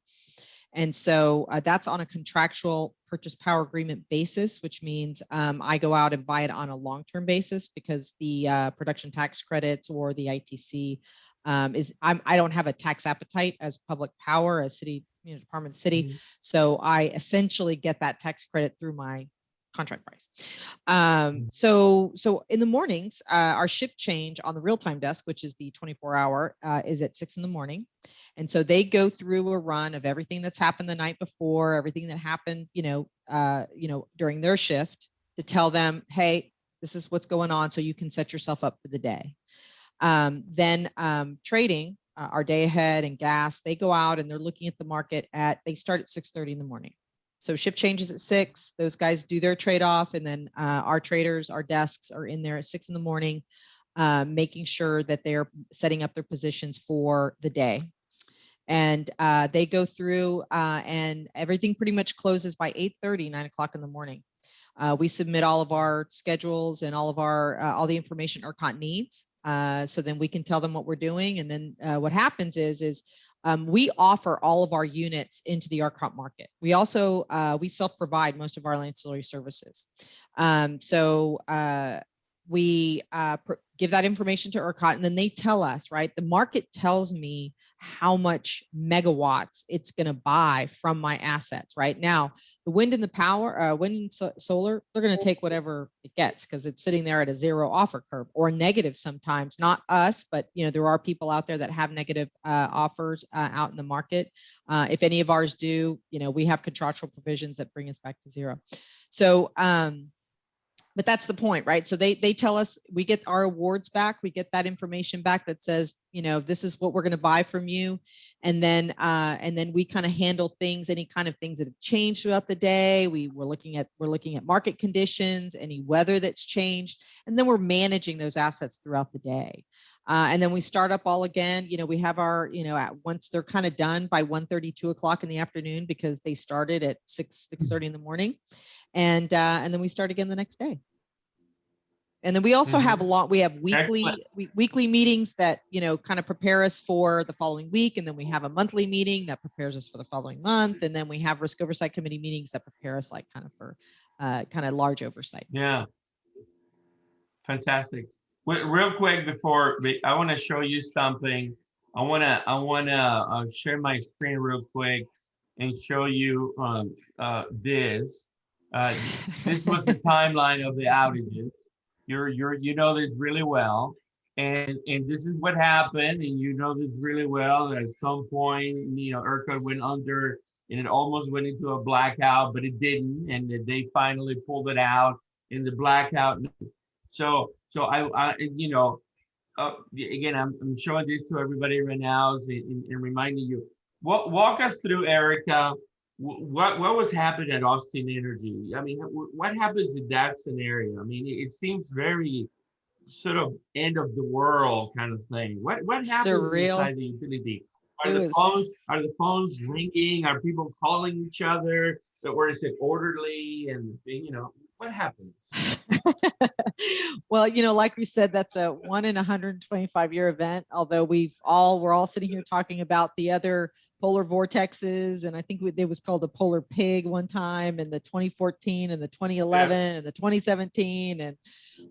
And so that's on a contractual purchase power agreement basis, which means I go out and buy it on a long-term basis, because the production tax credits or the ITC I don't have a tax appetite as public power, as city, you know, Department of the City. Mm-hmm. So I essentially get that tax credit through my contract price. So in the mornings, our shift change on the real-time desk, which is the 24-hour, is at 6 in the morning. And so they go through a run of everything that's happened the night before, everything that happened, during their shift, to tell them, hey, this is what's going on, so you can set yourself up for the day. Then trading, our day ahead and gas, they go out and they're looking at the market they start at 6:30 in the morning. So shift changes at 6, those guys do their trade off, and then our traders, our desks are in there at 6 in the morning, making sure that they're setting up their positions for the day. And they go through and everything pretty much closes by 8:30, 9 o'clock in the morning. We submit all of our schedules and all of our all the information ERCOT needs. So then we can tell them what we're doing. And then what happens is we offer all of our units into the ERCOT market. We also, we self-provide most of our ancillary services. We give that information to ERCOT, and then they tell us, right? The market tells me how much megawatts it's going to buy from my assets. Right now, the wind and the power, wind and solar, they're going to take whatever it gets, because it's sitting there at a zero offer curve or negative sometimes. Not us, but there are people out there that have negative offers out in the market. If any of ours do, we have contractual provisions that bring us back to zero. So, but that's the point, right? So they tell us, we get our awards back, we get that information back that says, this is what we're going to buy from you, and then we kind of handle things, any kind of things that have changed throughout the day. We're looking at market conditions, any weather that's changed, and then we're managing those assets throughout the day. And then we start up all again. We have our, once they're kind of done by 1:30, 2 o'clock in the afternoon, because they started at 6:30 in the morning. And then we start again the next day. And then we also have we have weekly meetings that, kind of prepare us for the following week. And then we have a monthly meeting that prepares us for the following month. And then we have risk oversight committee meetings that prepare us for kind of large oversight. Yeah. Fantastic. Real quick before, I want to show you something. I want to share my screen real quick and show you this. This was the timeline of the outages. You know this really well, and this is what happened, and this really well. That at some point, ERCOT went under, and it almost went into a blackout, but it didn't, and they finally pulled it out in the blackout. So I again, I'm showing this to everybody right now, and reminding you. Walk us through, Erika. What was happening at Austin Energy? I mean, what happens in that scenario? I mean, it seems very sort of end of the world kind of thing. What happens surreal inside the utility? Are the phones ringing? Are people calling each other? Or is it orderly? And what happens? Well, like we said, that's a 1 in 125-year event. Although we're all sitting here talking about the other polar vortexes, and I think it was called a polar pig one time, and the 2014 and the 2011 and the 2017 and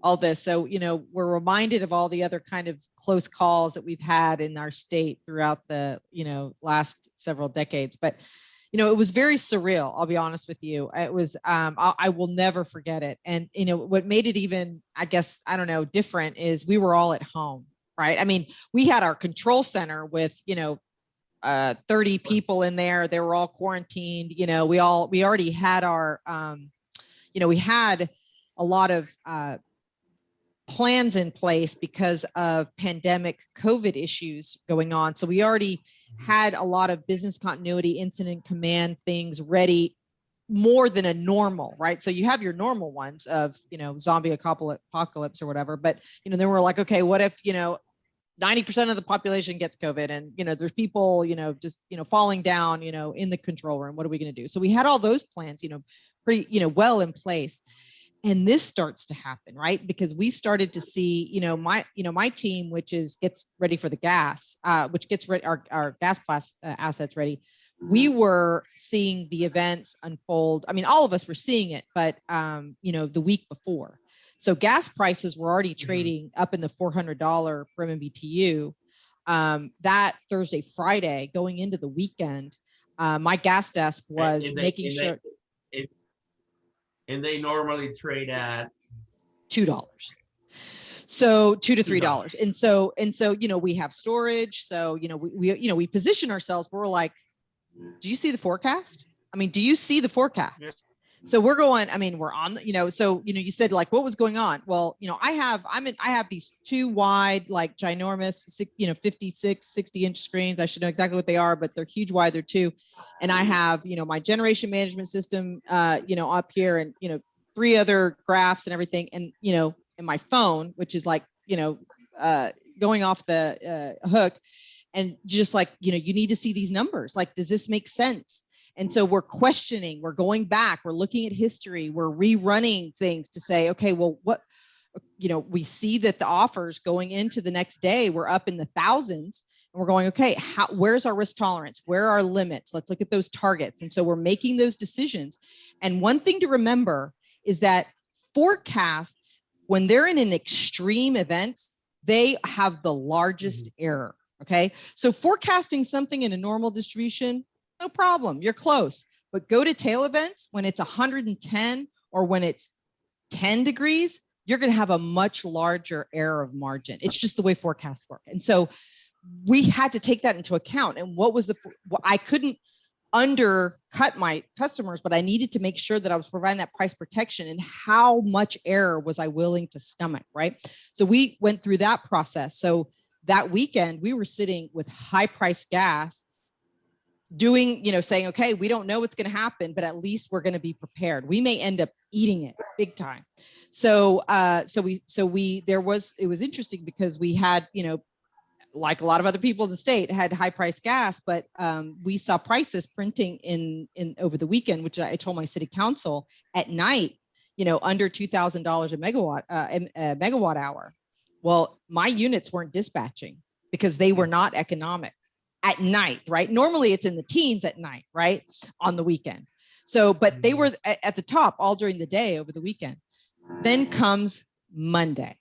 all this. So, we're reminded of all the other kind of close calls that we've had in our state throughout the, last several decades. But it was very surreal. I'll be honest with you. It was, I will never forget it. And, what made it even, I guess, I don't know, different is we were all at home, right? I mean, we had our control center with, 30 people in there. They were all quarantined. We already had our, we had a lot of plans in place because of pandemic COVID issues going on. So we already had a lot of business continuity, incident command things ready, more than a normal, right? So you have your normal ones of, zombie apocalypse or whatever, but, then we're like, okay, what if, 90% of the population gets COVID and, there's people, just, falling down, in the control room. What are we going to do? So we had all those plans, pretty, well in place. And this starts to happen, right? Because we started to see, my team, which gets ready for the gas, which gets ready, our gas class assets ready. We were seeing the events unfold. I mean, all of us were seeing it, but, the week before. So gas prices were already trading up in the $400 per MMBTU. That Thursday, Friday, going into the weekend, my gas desk was making sure. And they normally trade at $2. So $2 to $3. And so, we have storage. So, we position ourselves, but we're like, do you see the forecast? I mean, do you see the forecast? Yeah. So we're going, I mean, we're on, so, you said like, what was going on? Well, I have these 2 wide, like ginormous, 56, 60-inch screens. I should know exactly what they are, but they're huge wide, they're 2. And I have, my generation management system, up here and, 3 other graphs and everything. And, and my phone, which is like, going off the hook, and just like, you need to see these numbers. Like, does this make sense? And so we're questioning, we're going back, we're looking at history, we're rerunning things to say, okay, well, what, we see that the offers going into the next day, we're up in the thousands, and we're going, okay, where's our risk tolerance? Where are our limits? Let's look at those targets. And so we're making those decisions. And one thing to remember is that forecasts, when they're in an extreme events, they have the largest error. Okay. So forecasting something in a normal distribution, no problem, you're close. But go to tail events when it's 110 or when it's 10 degrees, you're going to have a much larger error of margin. It's just the way forecasts work. And so we had to take that into account. And I couldn't undercut my customers, but I needed to make sure that I was providing that price protection, and how much error was I willing to stomach, right? So we went through that process. So that weekend we were sitting with high price gas, doing, saying, okay, we don't know what's going to happen, but at least we're going to be prepared. We may end up eating it big time. So, it was interesting because we had, like a lot of other people in the state had high price gas, but we saw prices printing in over the weekend, which I told my city council at night, under $2,000 a megawatt hour. Well, my units weren't dispatching because they were not economic at night, right? Normally it's in the teens at night, right? On the weekend. So, but they were at the top all during the day over the weekend. Then comes Monday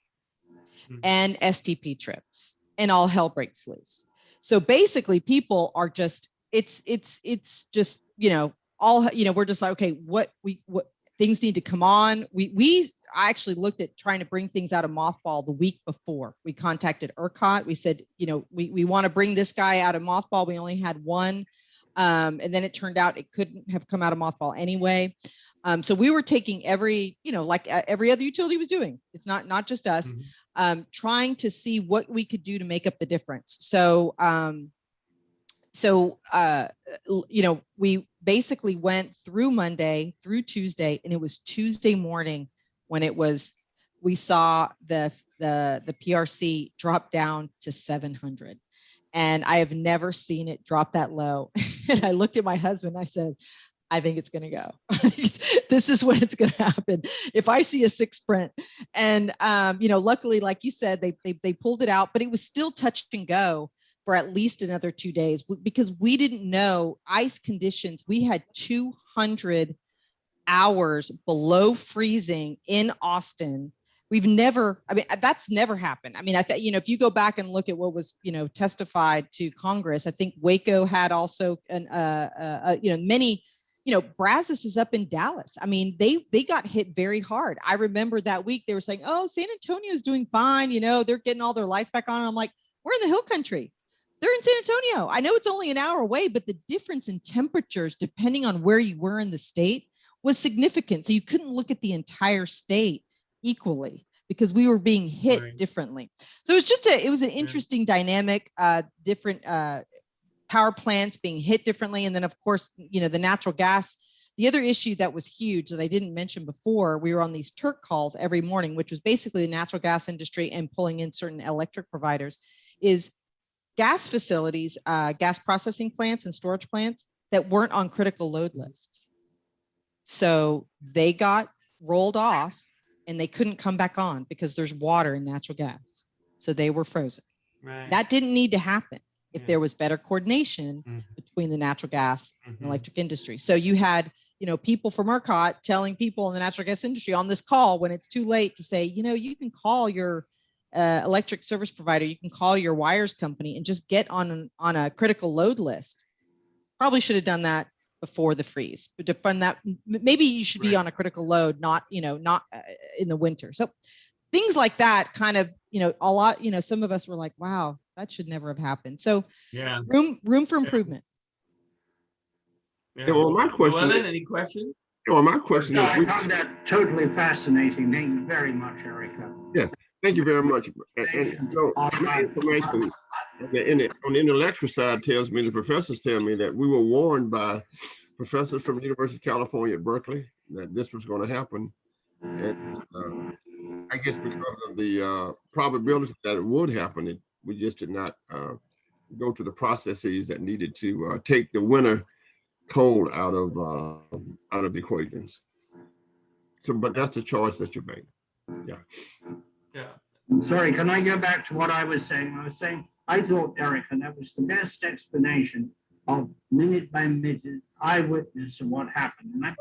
and STP trips, and all hell breaks loose. So basically people are just, it's just, we're just like, okay, what things need to come on. I actually looked at trying to bring things out of mothball the week before. We contacted ERCOT. We said, we want to bring this guy out of mothball. We only had one. And then it turned out it couldn't have come out of mothball anyway. So we were taking every other utility was doing. It's not just us, trying to see what we could do to make up the difference. So, we basically went through Monday, through Tuesday, and it was Tuesday morning when we saw the PRC drop down to 700. And I have never seen it drop that low. And I looked at my husband, I said, I think it's going to go. This is when it's going to happen. If I see a 6 print, and luckily, like you said, they pulled it out, but it was still touch and go for at least another 2 days because we didn't know ice conditions. We had 200 hours below freezing in Austin. That's never happened. I mean, if you go back and look at what was, testified to Congress, I think Waco had also, many, Brazos is up in Dallas. I mean, they got hit very hard. I remember that week they were saying, oh, San Antonio's doing fine. They're getting all their lights back on. And I'm like, we're in the hill country. They're in San Antonio. I know it's only an hour away, but the difference in temperatures, depending on where you were in the state, was significant. So you couldn't look at the entire state equally because we were being hit differently. So it was an interesting dynamic, different power plants being hit differently. And then of course, the natural gas. The other issue that was huge that I didn't mention before, we were on these Turk calls every morning, which was basically the natural gas industry and pulling in certain electric providers, is gas facilities, gas processing plants and storage plants that weren't on critical load lists. So they got rolled off and they couldn't come back on because there's water in natural gas. So they were frozen. Right. That didn't need to happen if there was better coordination between the natural gas and electric industry. So you had, people from ERCOT telling people in the natural gas industry on this call when it's too late to say, you can call your electric service provider, you can call your wires company and just get on a critical load list. Probably should have done that before the freeze, but to fund that, maybe you should be on a critical load, not in the winter. So things like that kind of, a lot, some of us were like, wow, that should never have happened. So room for improvement. Yeah, well, my question. Llewelyn, any questions? Well, my question is. I found that totally fascinating. Thank you very much, Erika. Yeah, thank you very much. And so my information on the intellectual side tells me, the professors tell me that we were warned by professors from the University of California at Berkeley that this was going to happen. And I guess because of the probability that it would happen, we just did not go to the processes that needed to take the winter cold out of the equations. So, but that's the choice that you make. Yeah. Sorry, can I go back to what I was saying? I thought, Erika, that was the best explanation of minute by minute eyewitness of what happened. And I'm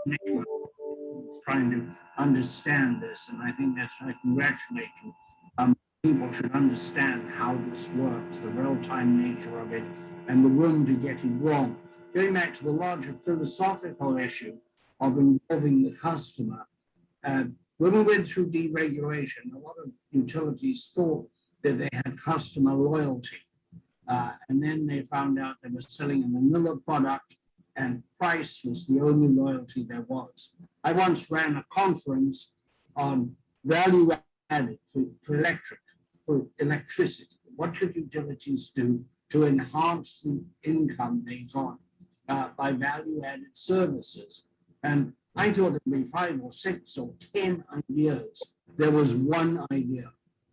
trying to understand this, and I think I congratulate you. People should understand how this works, the real-time nature of it, and the room to get it wrong. Going back to the larger philosophical issue of involving the customer, when we went through deregulation, a lot of utilities thought that they had customer loyalty. And then they found out they were selling a vanilla product and price was the only loyalty there was. I once ran a conference on value added for electricity. What should utilities do to enhance the income they got by value added services? And I thought there'd be 5 or 6 or 10 ideas. There was one idea,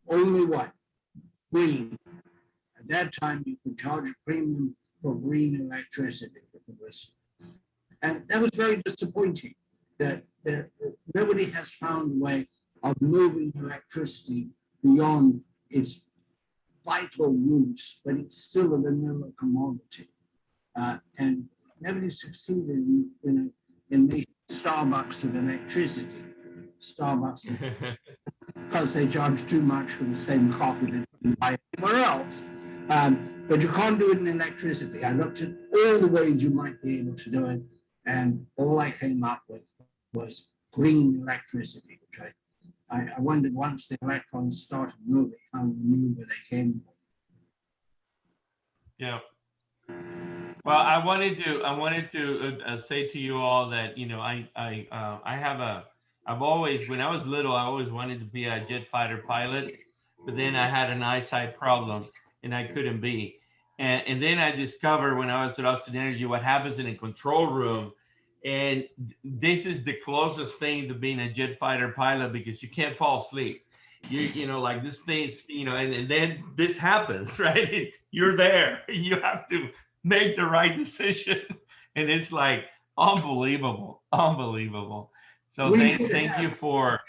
only one, green. At that time, you could charge a premium for green electricity. And that was very disappointing that nobody has found a way of moving electricity beyond its vital use, but it's still a vanilla commodity. And nobody succeeded in making Starbucks of electricity. Starbucks, because they charge too much for the same coffee that you can buy anywhere else. But you can't do it in electricity. I looked at all the ways you might be able to do it, and all I came up with was green electricity, which I wondered once the electrons started moving, how you knew where they came from. Yeah. Well, I wanted to say to you all that I've always, when I was little, I always wanted to be a jet fighter pilot, but then I had an eyesight problem and I couldn't be. And then I discovered when I was at Austin Energy what happens in a control room. And this is the closest thing to being a jet fighter pilot because you can't fall asleep. You know, like this thing's, and then this happens, right? You're there. You have to make the right decision. And it's like, Unbelievable. Unbelievable. So We thank should thank you have- for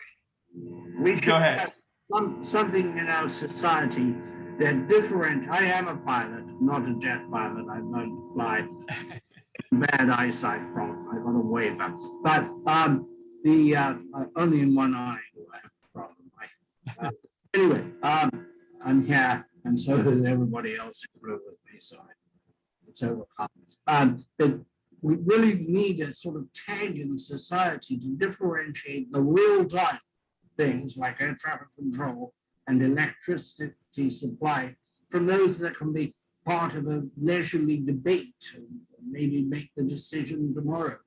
We should go ahead. have something in our society that different. I am a pilot, not a jet pilot. I've learned to fly. Bad eyesight problem. I got a waiver, but only in one eye do I have a problem. Anyway, I'm here, and so is everybody else who flew with me. So it's overcome. But we really need a sort of tag in society to differentiate the real-time things like air traffic control and electricity supply from those that can be part of a leisurely debate and maybe make the decision tomorrow.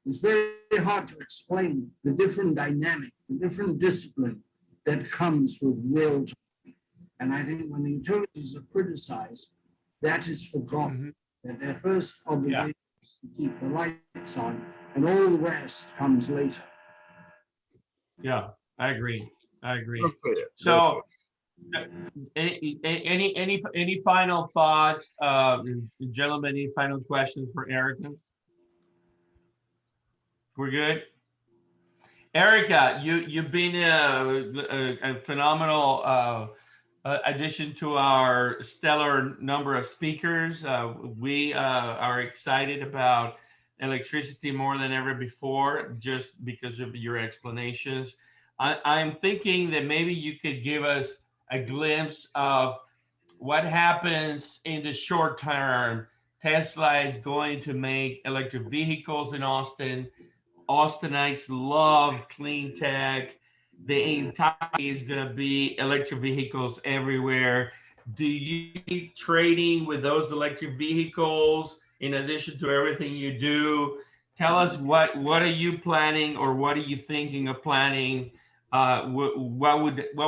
It's very hard to explain the different dynamic, the different discipline that comes with real time. And I think when the utilities are criticized, that is forgotten. That their first obligation is to keep the lights on, and all the rest comes later. Yeah, I agree. I agree. Well said. So, any final thoughts, gentlemen? Any final questions for Erika? We're good. Erika, you've been a phenomenal addition to our stellar number of speakers. We are excited about electricity more than ever before, just because of your explanations. I'm thinking that maybe you could give us a glimpse of what happens in the short term. Tesla is going to make electric vehicles in Austin. Austinites love clean tech. The entire is going to be electric vehicles everywhere. Do you keep trading with those electric vehicles in addition to everything you do? Tell us what are you planning, or what are you thinking of planning? What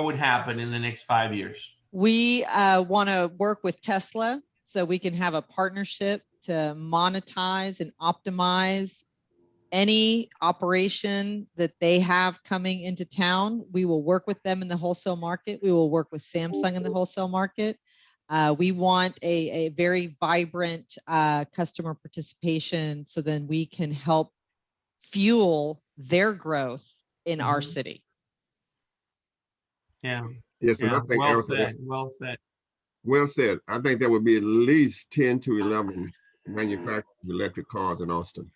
would happen in the next 5 years? We want to work with Tesla so we can have a partnership to monetize and optimize any operation that they have coming into town. We will work with them in the wholesale market. We will work with Samsung in the wholesale market. We want a very vibrant customer participation, so then we can help fuel their growth in our city. Yeah. Yes, and Yeah. I think Well Erika, said. Well said. well said. I think there would be at least 10 to 11 manufacturers of electric cars in Austin.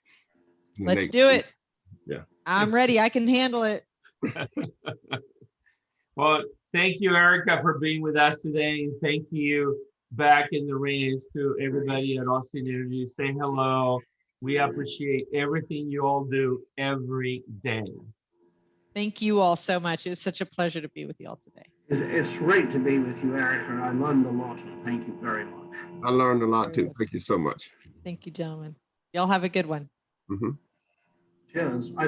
Let's do it. Yeah. I'm ready. I can handle it. Well, thank you, Erika, for being with us today. And thank you back in the range to everybody at Austin Energy. Say hello. We appreciate everything you all do every day. Thank you all so much. It was such a pleasure to be with you all today. It's great to be with you, Erika. I learned a lot. Thank you very much. I learned a lot too. Thank you so much. Thank you, gentlemen. Y'all have a good one. Mhm. Cheers.